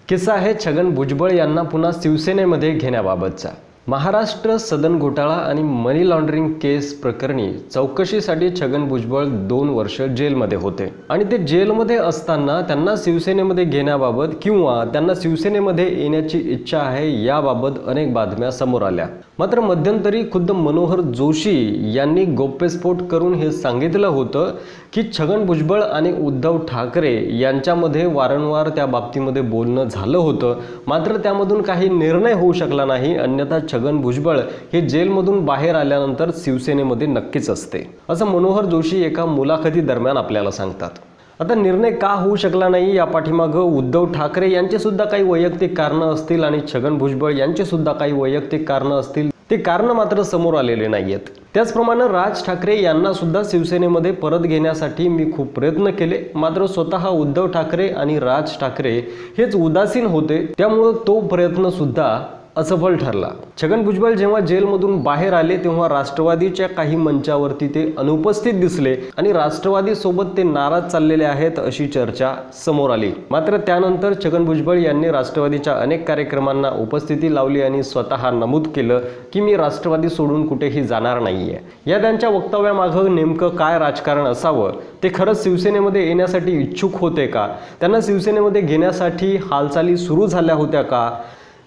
किस्सा आहे छगन भुजबळ यांना पुन्हा शिवसेनेमध्ये घेण्याबाबतचा। महाराष्ट्र सदन घोटाळा आणि मनी लॉन्ड्रिंग केस प्रकरणी चौकशीसाठी छगन भुजबळ 2 वर्ष जेलमध्ये होते आणि ते जेलमध्ये असताना त्यांना शिवसेनेमध्ये घेण्याबाबत किंवा त्यांना शिवसेनेमध्ये येण्याची इच्छा आहे याबाबत अनेक बातम्या समोर आल्या। मात्र मध्यंतरी खुद्द मनोहर जोशी यांनी गौप्यस्फोट करून हे सांगितलं होतं की छगन भुजबळ आणि उद्धव ठाकरे यांच्यामध्ये वारंवार त्या बाबतीमध्ये बोलणं झालं होतं, मात्र त्यामधून काही निर्णय होऊ शकला नाही, अन्यथा छगन भुजबळ हे जेलमधून बाहेर आल्यानंतर शिवसेनेमध्ये नक्कीच असते, असं मनोहर जोशी एका मुलाखती दरम्यान आपल्याला सांगतात। आता निर्णय का होऊ शकला नाही या पाठीमागे उद्धव ठाकरे यांचे सुद्धा काही वैयक्तिक कारणं असतील आणि छगन भुजबळ यांचे सुद्धा काही वैयक्तिक कारणं असतील, ते कारण मात्र समोर आलेले नाहीयेत। त्याचप्रमाणे राज ठाकरे यांना सुद्धा शिवसेनेमध्ये परत घेण्यासाठी मी खूप प्रयत्न केले, मात्र स्वतः उद्धव ठाकरे आणि राज ठाकरे हेच उदासीन होते, त्यामुळे तो प्रयत्न सुद्धा असफल ठरला। छगन भुजबळ जेव्हा जेलमधून बाहेर आले तेव्हा राष्ट्रवादीच्या काही मंचावरती ते अनुपस्थित दिसले आणि राष्ट्रवादी सोबत ते नाराज चाललेले आहेत अशी चर्चा समोर आली। मात्र त्यानंतर छगन भुजबळ यांनी राष्ट्रवादीच्या अनेक कार्यक्रमांना उपस्थिती लावली आणि स्वतः नमूद केलं की मी राष्ट्रवादी सोडून कुठेही जाणार नाहीये। या त्यांच्या वक्तव्यामागे नेमकं काय राजकारण असावं, ते खरंच शिवसेनेमध्ये येण्यासाठी इच्छुक होते का, त्यांना शिवसेनेमध्ये घेण्यासाठी हालचाली सुरू झाल्या होत्या का,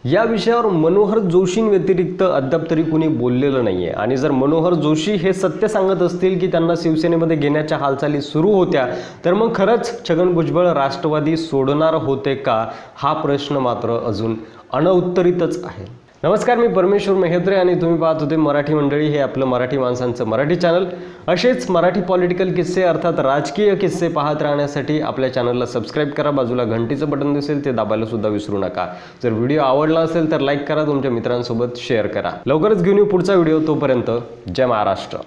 या विषयावर मनोहर जोशींव्यतिरिक्त अद्याप तरी कुणी बोललेलं नाहीये। आणि जर मनोहर जोशी हे सत्य सांगत असतील की त्यांना शिवसेनेमध्ये घेण्याच्या हालचाली सुरू होत्या, तर मग खरंच छगन भुजबळ राष्ट्रवादी सोडणार होते का, हा प्रश्न मात्र अजून अनउत्तरितच आहे। नमस्कार, मी परमेश्वर मेहत्रे आणि तुम्ही पाहत होते मराठी मंडळी, हे आपलं मराठी माणसांचं मराठी चॅनल। असेच मराठी पॉलिटिकल किस्से अर्थात राजकीय किस्से पाहत राहण्यासाठी आपल्या चॅनलला सबस्क्राइब करा, बाजूला घंटीचं बटन दिसेल ते दाबायला सुद्धा विसरू नका। जर व्हिडिओ आवडला असेल तर लाईक करा, तुमच्या मित्रांसोबत शेअर करा। लवकरच घेऊन येऊ पुढचा व्हिडिओ, तोपर्यंत जय महाराष्ट्र।